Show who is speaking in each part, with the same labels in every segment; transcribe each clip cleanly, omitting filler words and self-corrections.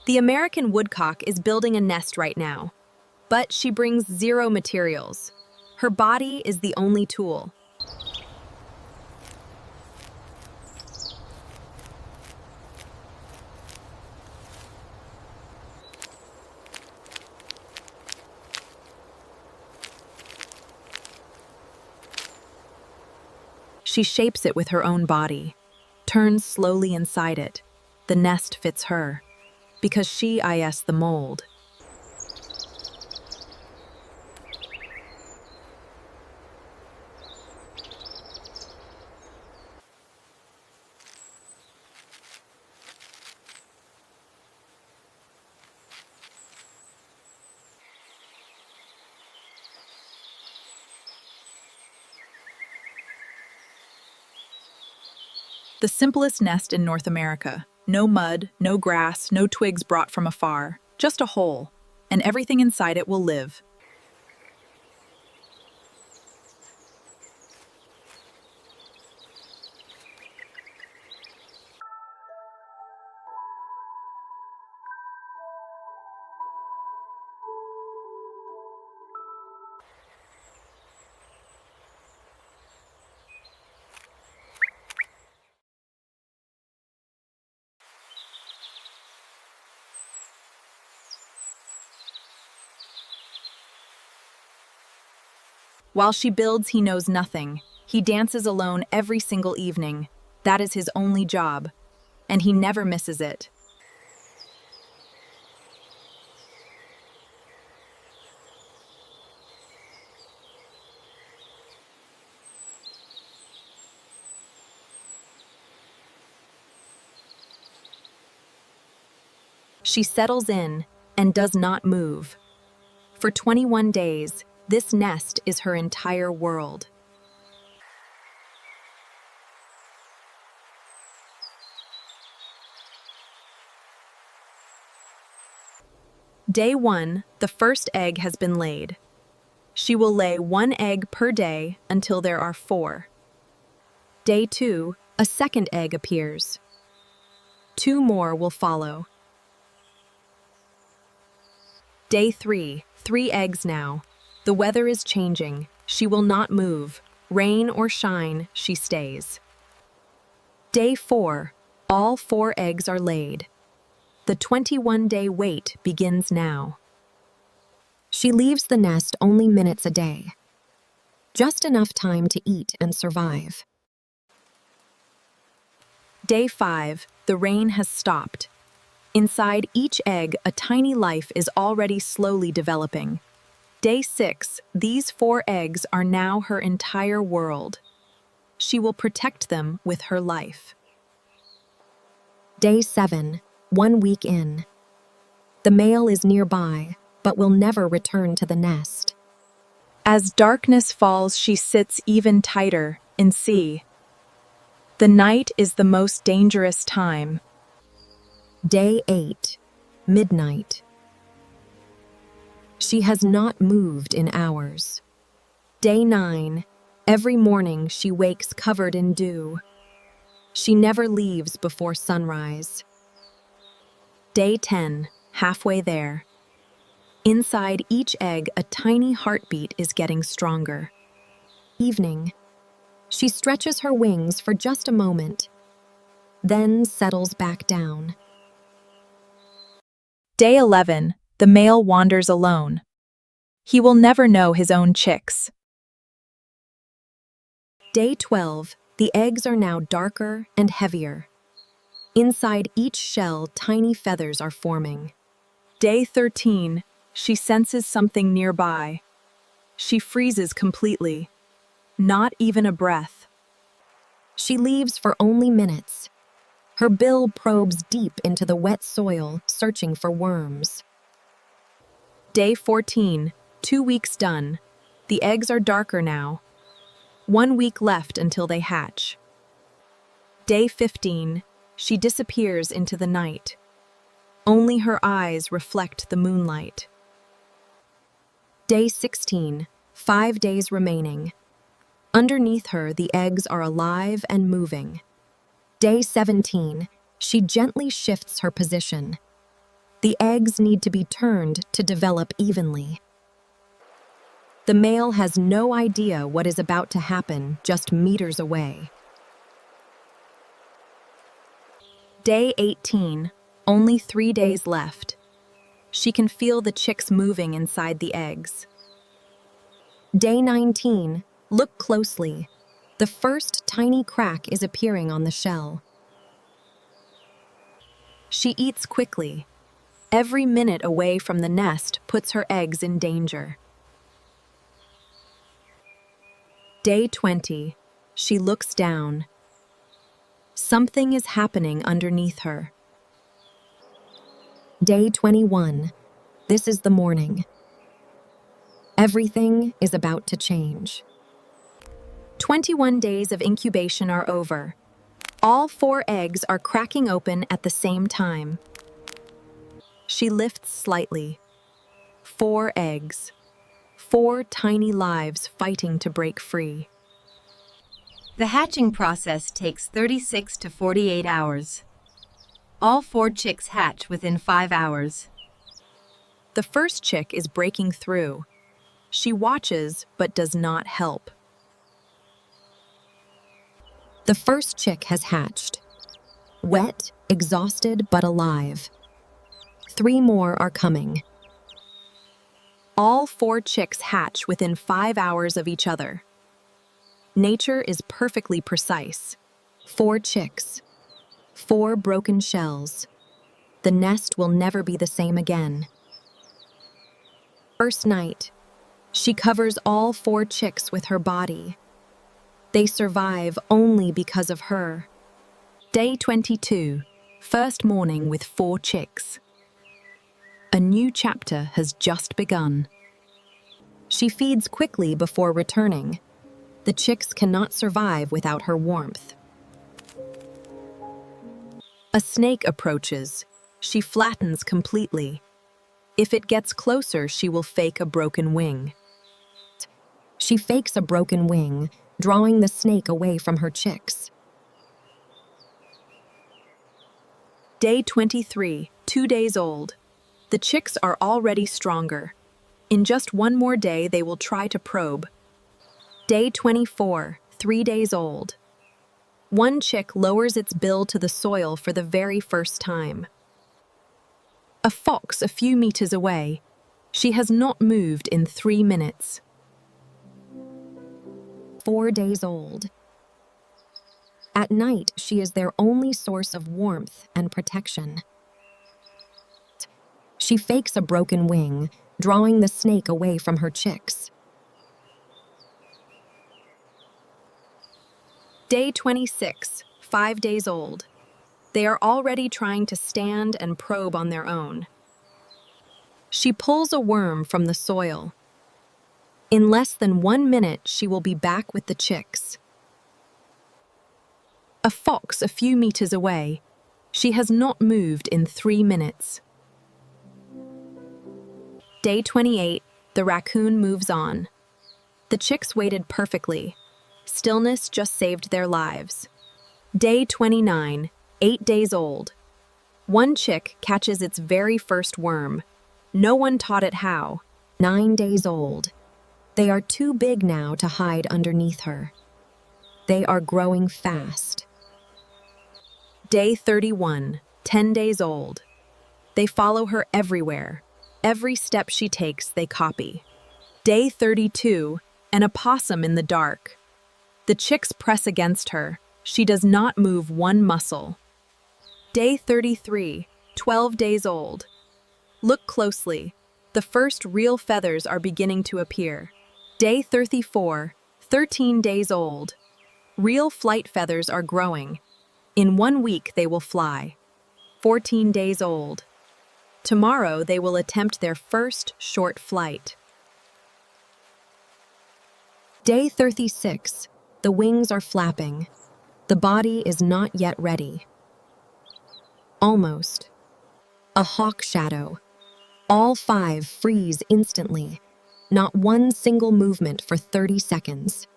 Speaker 1: The American woodcock is building a nest right now, but she brings zero materials. Her body is the only tool. She shapes it with her own body, turns slowly inside it. The nest fits her, because she is the mold. The simplest nest in North America. No mud, no grass, no twigs brought from afar. Just a hole, and everything inside it will live. While she builds, he knows nothing. He dances alone every single evening. That is his only job, and he never misses it. She settles in and does not move. For 21 days, this nest is her entire world. Day 1, the first egg has been laid. She will lay 1 egg per day until there are 4. Day 2, a second egg appears. 2 more will follow. Day 3, 3 eggs now. The weather is changing. She will not move. Rain or shine, she stays. Day 4, all 4 eggs are laid. The 21-day wait begins now. She leaves the nest only minutes a day. Just enough time to eat and survive. Day 5, the rain has stopped. Inside each egg, a tiny life is already slowly developing. Day 6, these 4 eggs are now her entire world. She will protect them with her life. Day 7, 1 week in. The male is nearby, but will never return to the nest. As darkness falls, she sits even tighter and see. The night is the most dangerous time. Day 8, midnight. She has not moved in hours. Day 9, every morning she wakes covered in dew. She never leaves before sunrise. Day 10, halfway there. Inside each egg, a tiny heartbeat is getting stronger. Evening. She stretches her wings for just a moment, then settles back down. Day 11, the male wanders alone. He will never know his own chicks. Day 12, the eggs are now darker and heavier. Inside each shell, tiny feathers are forming. Day 13, she senses something nearby. She freezes completely. Not even a breath. She leaves for only minutes. Her bill probes deep into the wet soil, searching for worms. Day 14, 2 weeks done. The eggs are darker now. 1 week left until they hatch. Day 15, she disappears into the night. Only her eyes reflect the moonlight. Day 16, 5 days remaining. Underneath her, the eggs are alive and moving. Day 17, she gently shifts her position. The eggs need to be turned to develop evenly. The male has no idea what is about to happen just meters away. Day 18, only 3 days left. She can feel the chicks moving inside the eggs. Day 19, look closely. The first tiny crack is appearing on the shell. She eats quickly. Every minute away from the nest puts her eggs in danger. Day 20, she looks down. Something is happening underneath her. Day 21, this is the morning. Everything is about to change. 21 days of incubation are over. All 4 eggs are cracking open at the same time. She lifts slightly. 4 eggs. 4 tiny lives fighting to break free.
Speaker 2: The hatching process takes 36 to 48 hours. All 4 chicks hatch within 5 hours.
Speaker 1: The first chick is breaking through. She watches but does not help. The first chick has hatched. Wet, exhausted, but alive. 3 more are coming. All 4 chicks hatch within 5 hours of each other. Nature is perfectly precise. 4 chicks. 4 broken shells. The nest will never be the same again. First night, she covers all 4 chicks with her body. They survive only because of her. Day 22, first morning with 4 chicks. A new chapter has just begun. She feeds quickly before returning. The chicks cannot survive without her warmth. A snake approaches. She flattens completely. If it gets closer, she will fake a broken wing. She fakes a broken wing, drawing the snake away from her chicks. Day 23, 2 days old. The chicks are already stronger. In just 1 more day, they will try to probe. Day 24, 3 days old. 1 chick lowers its bill to the soil for the very first time. A fox a few meters away. She has not moved in 3 minutes. 4 days old. At night, she is their only source of warmth and protection. She fakes a broken wing, drawing the snake away from her chicks. Day 26, 5 days old. They are already trying to stand and probe on their own. She pulls a worm from the soil. In less than 1 minute, she will be back with the chicks. A fox a few meters away. She has not moved in 3 minutes. Day 28, the raccoon moves on. The chicks waited perfectly. Stillness just saved their lives. Day 29, 8 days old. 1 chick catches its very first worm. No one taught it how. 9 days old. They are too big now to hide underneath her. They are growing fast. Day 31, 10 days old. They follow her everywhere. Every step she takes, they copy. Day 32, an opossum in the dark. The chicks press against her. She does not move 1 muscle. Day 33, 12 days old. Look closely. The first real feathers are beginning to appear. Day 34, 13 days old. Real flight feathers are growing. In 1 week, they will fly. 14 days old. Tomorrow, they will attempt their first short flight. Day 36. The wings are flapping. The body is not yet ready. Almost. A hawk shadow. All 5 freeze instantly. Not 1 single movement for 30 seconds.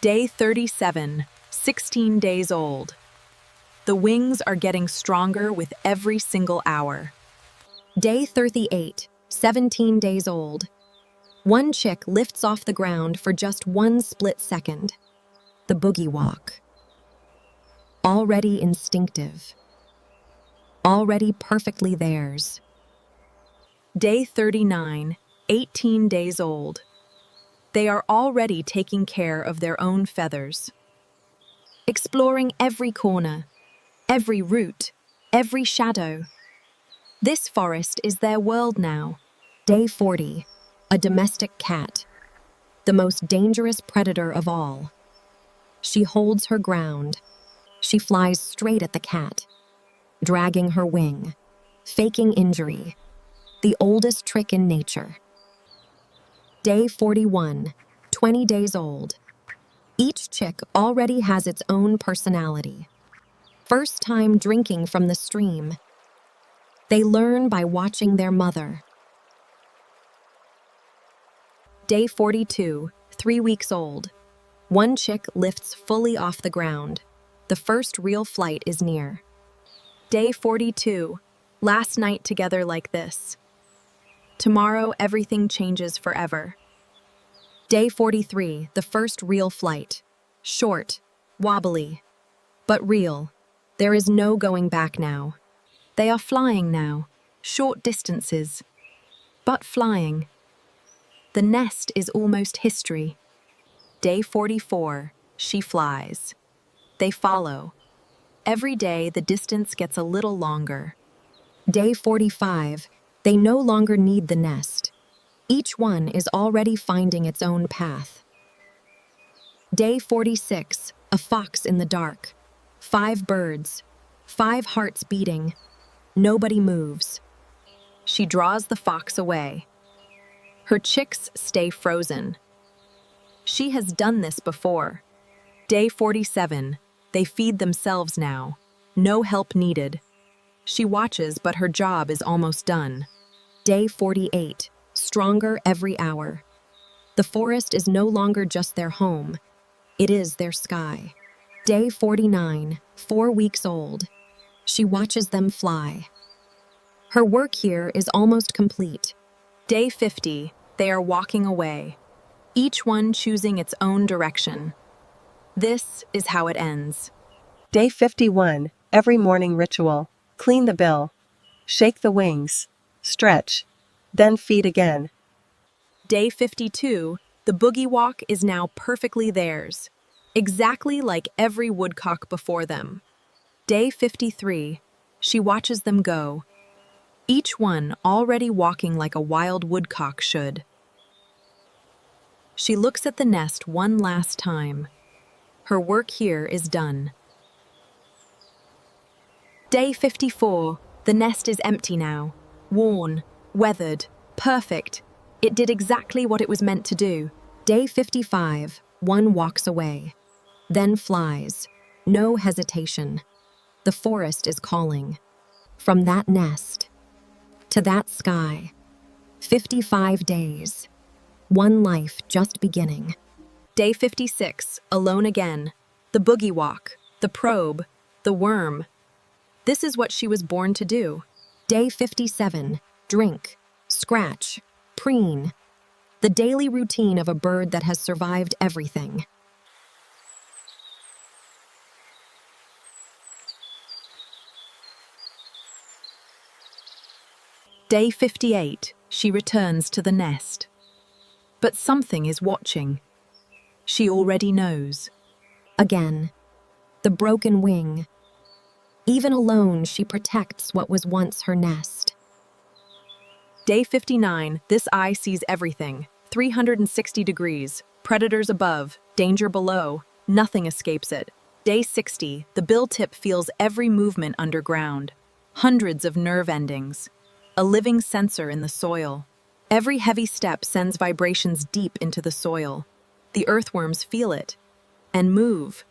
Speaker 1: Day 37. 16 days old. The wings are getting stronger with every single hour. Day 38, 17 days old. One chick lifts off the ground for just one split second. The boogie walk. Already instinctive. Already perfectly theirs. Day 39, 18 days old. They are already taking care of their own feathers. Exploring every corner, every root, every shadow. This forest is their world now. Day 40, a domestic cat, the most dangerous predator of all. She holds her ground. She flies straight at the cat, dragging her wing, faking injury, the oldest trick in nature. Day 41, 20 days old. Each chick already has its own personality. First time drinking from the stream. They learn by watching their mother. Day 42, 3 weeks old. One chick lifts fully off the ground. The first real flight is near. Day 42, last night together like this. Tomorrow, everything changes forever. Day 43, the first real flight. Short, wobbly, but real. There is no going back now. They are flying now, short distances, but flying. The nest is almost history. Day 44, she flies. They follow. Every day, the distance gets a little longer. Day 45, they no longer need the nest. Each one is already finding its own path. Day 46, a fox in the dark. 5 birds, 5 hearts beating. Nobody moves. She draws the fox away. Her chicks stay frozen. She has done this before. Day 47, they feed themselves now. No help needed. She watches, but her job is almost done. Day 48, stronger every hour. The forest is no longer just their home. It is their sky. Day 49, 4 weeks old. She watches them fly. Her work here is almost complete. Day 50, they are walking away, each one choosing its own direction. This is how it ends.
Speaker 3: Day 51, every morning ritual. Clean the bill. Shake the wings. Stretch. Then feed again.
Speaker 1: Day 52, the boogie walk is now perfectly theirs, exactly like every woodcock before them. Day 53, she watches them go, each one already walking like a wild woodcock should. She looks at the nest one last time. Her work here is done. Day 54, the nest is empty now, worn, weathered, perfect. It did exactly what it was meant to do. Day 55, one walks away, then flies, no hesitation. The forest is calling. From that nest to that sky, 55 days, one life just beginning. Day 56, alone again, the boogie walk, the probe, the worm. This is what she was born to do. Day 57, drink, scratch, preen, the daily routine of a bird that has survived everything. Day 58, she returns to the nest. But something is watching. She already knows. Again, the broken wing. Even alone, she protects what was once her nest. Day 59, this eye sees everything. 360 degrees, predators above, danger below, nothing escapes it. Day 60, the bill tip feels every movement underground. Hundreds of nerve endings. A living sensor in the soil. Every heavy step sends vibrations deep into the soil. The earthworms feel it, and move,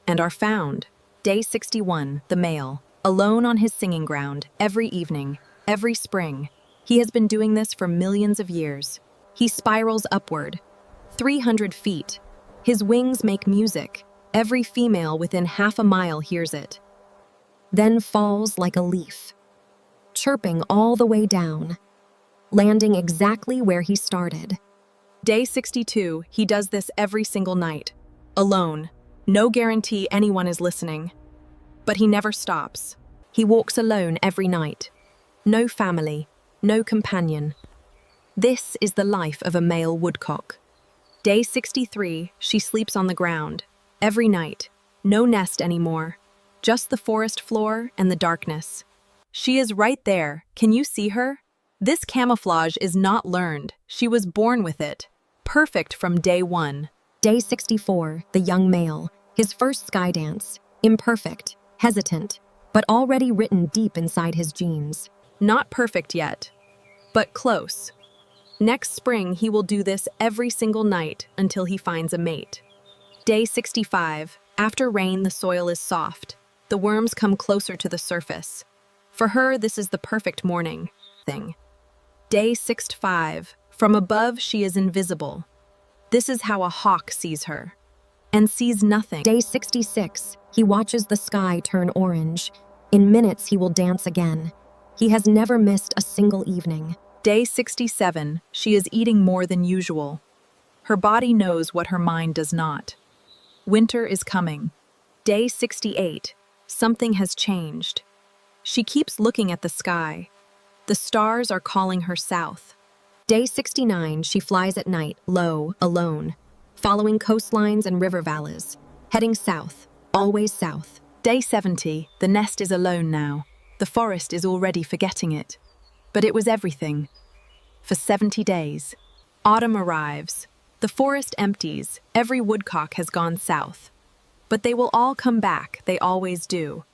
Speaker 1: and are found. Day 61, the male, alone on his singing ground, every evening, every spring. He has been doing this for millions of years. He spirals upward, 300 feet. His wings make music. Every female within half a mile hears it. Then falls like a leaf. chirping all the way down, landing exactly where he started.
Speaker 4: Day 62, he does this every single night. Alone. No guarantee anyone is listening. But he never stops.
Speaker 1: He walks alone every night. No family, no companion. This is the life of a male woodcock.
Speaker 4: Day 63, she sleeps on the ground. Every night. No nest anymore. Just the forest floor and the darkness. She is right there. Can you see her? This camouflage is not learned. She was born with it. Perfect from day one.
Speaker 1: Day 64, the young male. His first sky dance. Imperfect, hesitant, but already written deep inside his genes.
Speaker 4: Not perfect yet, but close. Next spring, he will do this every single night until he finds a mate. Day 65. After rain, the soil is soft. The worms come closer to the surface. For her, this is the perfect morning thing. Day 65. From above, she is invisible. This is how a hawk sees her. And sees nothing.
Speaker 1: Day 66. He watches the sky turn orange. In minutes, he will dance again. He has never missed a single evening.
Speaker 4: Day 67. She is eating more than usual. Her body knows what her mind does not. Winter is coming. Day 68. Something has changed. She keeps looking at the sky. The stars are calling her south.
Speaker 1: Day 69. She flies at night, low, alone, following coastlines and river valleys, heading south, always south.
Speaker 4: Day 70. The nest is alone now. The forest is already forgetting it. But it was everything. For 70 days. Autumn arrives. The forest empties. Every woodcock has gone south. But they will all come back, they always do.